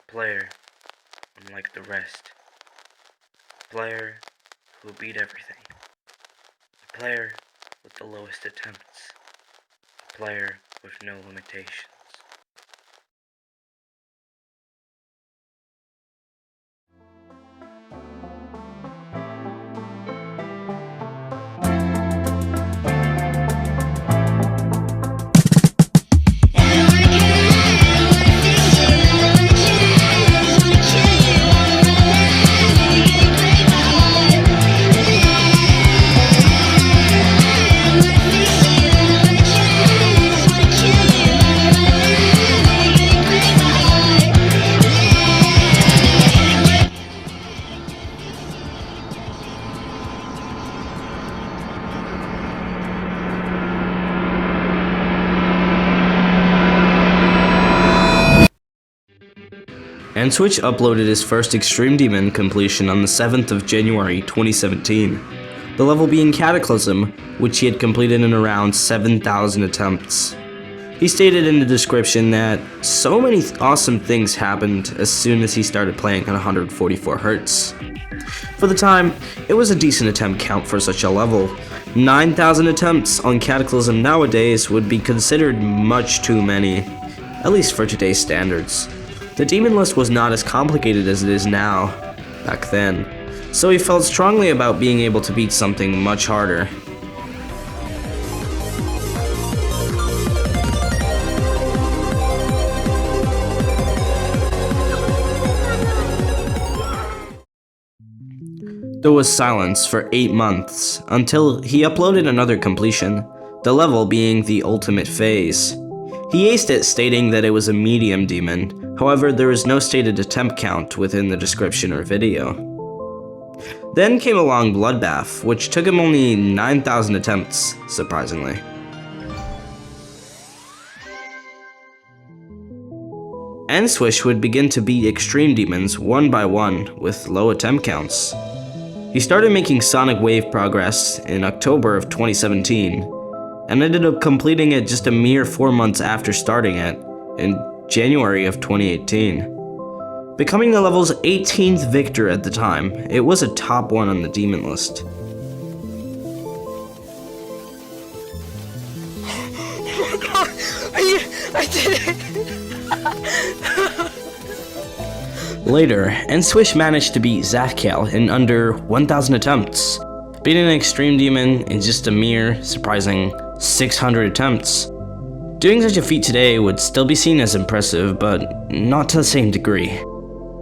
A player unlike the rest. A player who beat everything. A player with the lowest attempts. A player with no limitations. Eslxst uploaded his first Extreme Demon completion on the 7th of January 2017, the level being Cataclysm, which he had completed in around 7,000 attempts. He stated in the description that so many awesome things happened as soon as he started playing at 144 Hz. For the time, it was a decent attempt count for such a level. 9,000 attempts on Cataclysm nowadays would be considered much too many, at least for today's standards. The demon list was not as complicated as it is now, back then, so he felt strongly about being able to beat something much harder. There was silence for 8 months, until he uploaded another completion, the level being the ultimate phase. He aced it, stating that it was a medium demon, however there is no stated attempt count within the description or video. Then came along Bloodbath, which took him only 9,000 attempts, surprisingly. Eslxst would begin to beat extreme demons one by one with low attempt counts. He started making Sonic Wave progress in October of 2017, and ended up completing it just a mere 4 months after starting it, in January of 2018. Becoming the level's 18th victor at the time, it was a top 1 on the demon list. Oh my god! I did it! Later, Eslxst managed to beat Zafkal in under 1,000 attempts, beating an extreme demon in just a mere, surprising 600 attempts. Doing such a feat today would still be seen as impressive, but not to the same degree.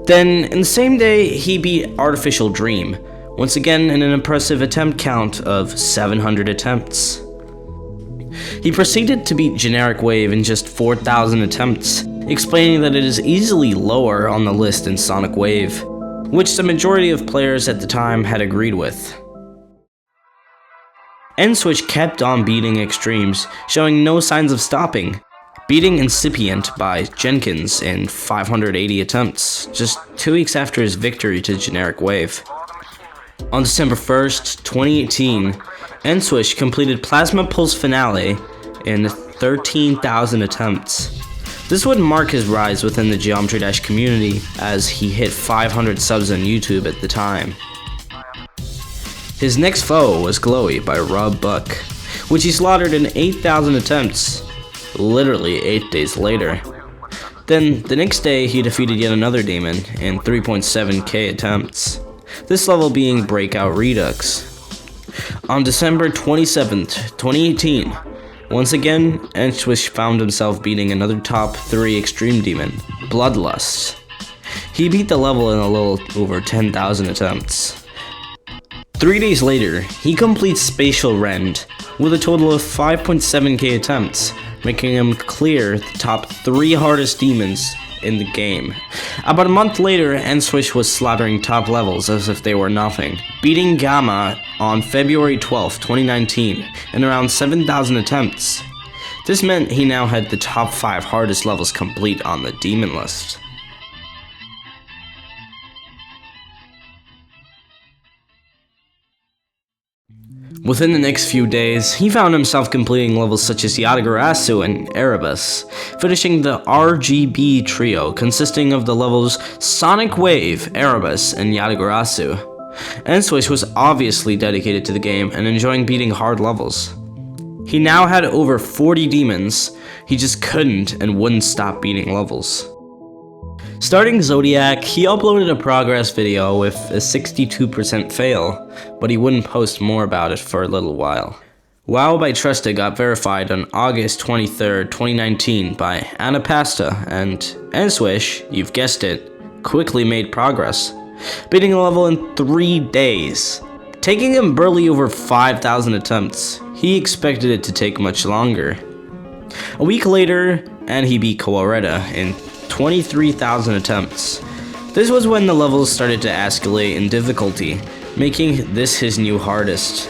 Then, in the same day, he beat Artificial Dream, once again in an impressive attempt count of 700 attempts. He proceeded to beat Generic Wave in just 4,000 attempts, explaining that it is easily lower on the list than Sonic Wave, which the majority of players at the time had agreed with. Eslxst kept on beating extremes, showing no signs of stopping, beating Incipient by Jenkins in 580 attempts, just 2 weeks after his victory to Generic Wave. On December 1st, 2018, Eslxst completed Plasma Pulse Finale in 13,000 attempts. This would mark his rise within the Geometry Dash community, as he hit 500 subs on YouTube at the time. His next foe was Glowy by Rob Buck, which he slaughtered in 8,000 attempts, literally 8 days later. Then, the next day, he defeated yet another demon in 3.7k attempts, this level being Breakout Redux. On December 27th, 2018, once again, Eslxst found himself beating another top 3 extreme demon, Bloodlust. He beat the level in a little over 10,000 attempts. 3 days later, he completes Spatial Rend with a total of 5.7k attempts, making him clear the top 3 hardest demons in the game. About a month later, Eslxst was slaughtering top levels as if they were nothing, beating Gamma on February 12, 2019 in around 7,000 attempts. This meant he now had the top 5 hardest levels complete on the demon list. Within the next few days, he found himself completing levels such as Yatagarasu and Erebus, finishing the RGB trio consisting of the levels Sonic Wave, Erebus, and Yatagarasu. Eslxst was obviously dedicated to the game and enjoying beating hard levels. He now had over 40 demons, he just couldn't and wouldn't stop beating levels. Starting Zodiac, he uploaded a progress video with a 62% fail, but he wouldn't post more about it for a little while. WoW by Trusted got verified on August 23rd, 2019 by Anapasta, and Eslxst, you've guessed it, quickly made progress, beating a level in 3 days. Taking him barely over 5,000 attempts, he expected it to take much longer. A week later, and he beat Kawareta in 23,000 attempts. This was when the levels started to escalate in difficulty, making this his new hardest.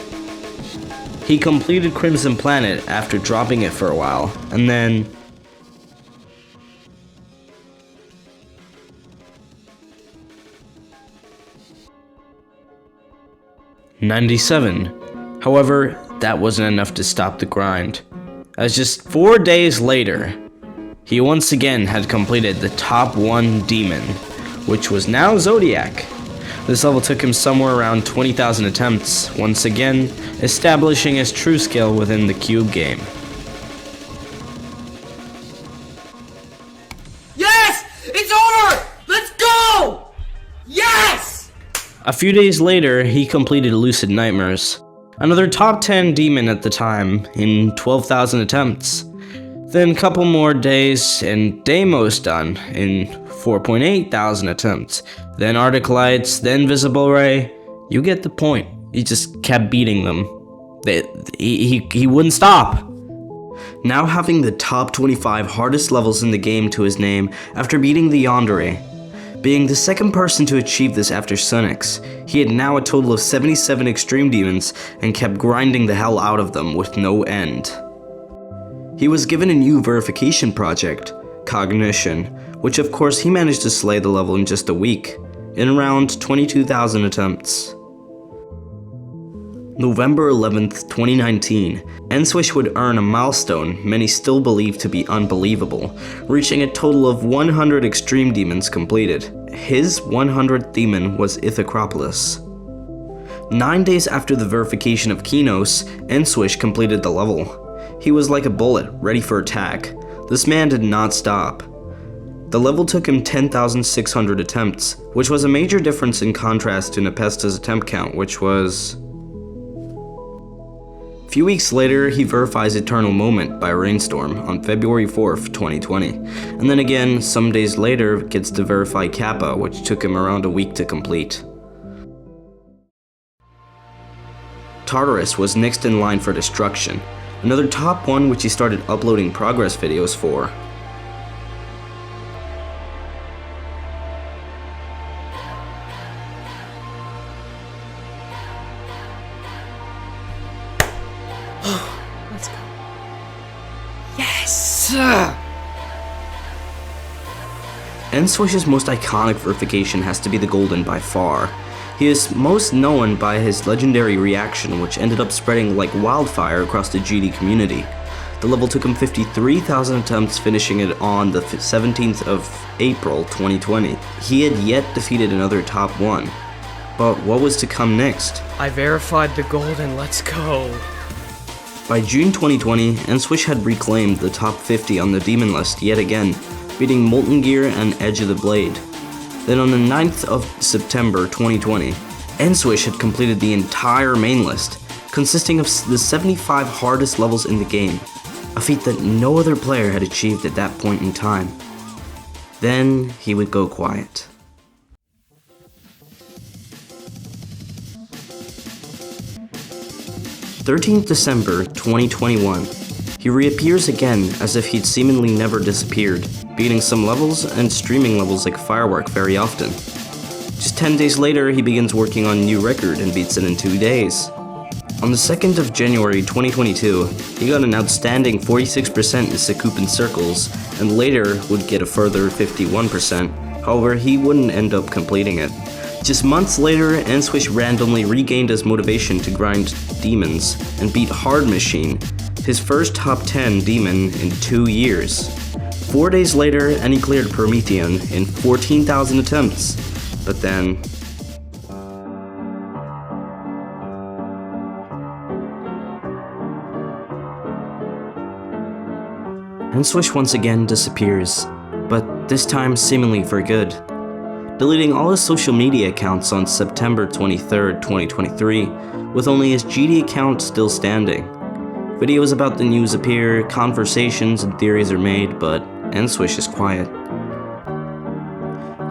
He completed Crimson Planet after dropping it for a while, and then 97. However, that wasn't enough to stop the grind, as just 4 days later, he once again had completed the top 1 demon, which was now Zodiac. This level took him somewhere around 20,000 attempts, once again establishing his true skill within the cube game. Yes! It's over! Let's go! Yes! A few days later, he completed Lucid Nightmares, another top 10 demon at the time, in 12,000 attempts. Then a couple more days, and Deimos done in 4.8 thousand attempts. Then Arctic Lights, then Visible Ray. You get the point. He just kept beating them. He wouldn't stop. Now having the top 25 hardest levels in the game to his name after beating the Yandere. Being the second person to achieve this after Sunix, he had now a total of 77 extreme demons and kept grinding the hell out of them with no end. He was given a new verification project, Cognition, which of course he managed to slay the level in just a week, in around 22,000 attempts. November 11th, 2019, Eslxst would earn a milestone many still believe to be unbelievable, reaching a total of 100 extreme demons completed. His 100th demon was Ithacropolis. 9 days after the verification of Kinos, Eslxst completed the level. He was like a bullet, ready for attack. This man did not stop. The level took him 10,600 attempts, which was a major difference in contrast to Nepesta's attempt count, which was... A few weeks later, he verifies Eternal Moment by Rainstorm on February 4th, 2020, and then again, some days later, gets to verify Kappa, which took him around a week to complete. Tartarus was next in line for destruction, another top 1 which he started uploading progress videos for. Let's go. Yes! Eslxst's most iconic verification has to be the Golden by far. He is most known by his legendary reaction, which ended up spreading like wildfire across the GD community. The level took him 53,000 attempts, finishing it on the 17th of April 2020. He had yet defeated another top 1. But what was to come next? I verified the Golden, let's go. By June 2020, Eslxst had reclaimed the top 50 on the demon list yet again, beating Molten Gear and Edge of the Blade. Then on the 9th of September 2020, Eslxst had completed the entire main list, consisting of the 75 hardest levels in the game, a feat that no other player had achieved at that point in time. Then he would go quiet. December 13th, 2021. He reappears again as if he'd seemingly never disappeared, beating some levels and streaming levels like Firework very often. Just 10 days later, he begins working on a new record and beats it in 2 days. On the 2nd of January 2022, he got an outstanding 46% in Sakupan Circles, and later would get a further 51%, however he wouldn't end up completing it. Just months later, Eslxst randomly regained his motivation to grind demons and beat Hard Machine, his first top 10 demon in 2 years. 4 days later, and he cleared Promethean in 14,000 attempts, but then... Eslxst once again disappears, but this time seemingly for good, deleting all his social media accounts on September 23rd, 2023, with only his GD account still standing. Videos about the news appear, conversations and theories are made, but Eslxst is quiet.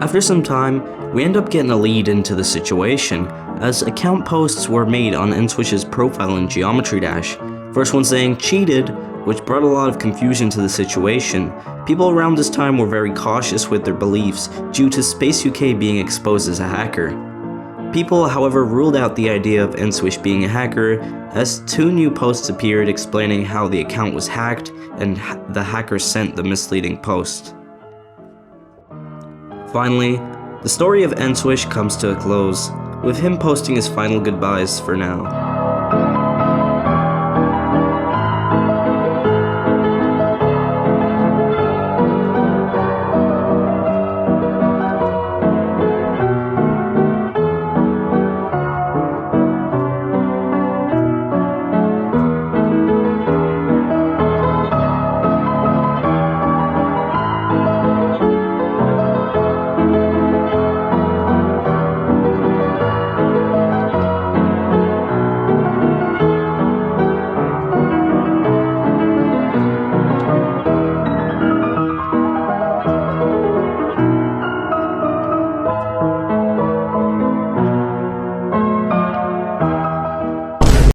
After some time, we end up getting a lead into the situation, as account posts were made on Eslxst's profile in Geometry Dash, first one saying cheated, which brought a lot of confusion to the situation. People around this time were very cautious with their beliefs due to Space UK being exposed as a hacker. People, however, ruled out the idea of Eslxst being a hacker, as 2 new posts appeared explaining how the account was hacked and the hacker sent the misleading post. Finally, the story of Eslxst comes to a close, with him posting his final goodbyes for now.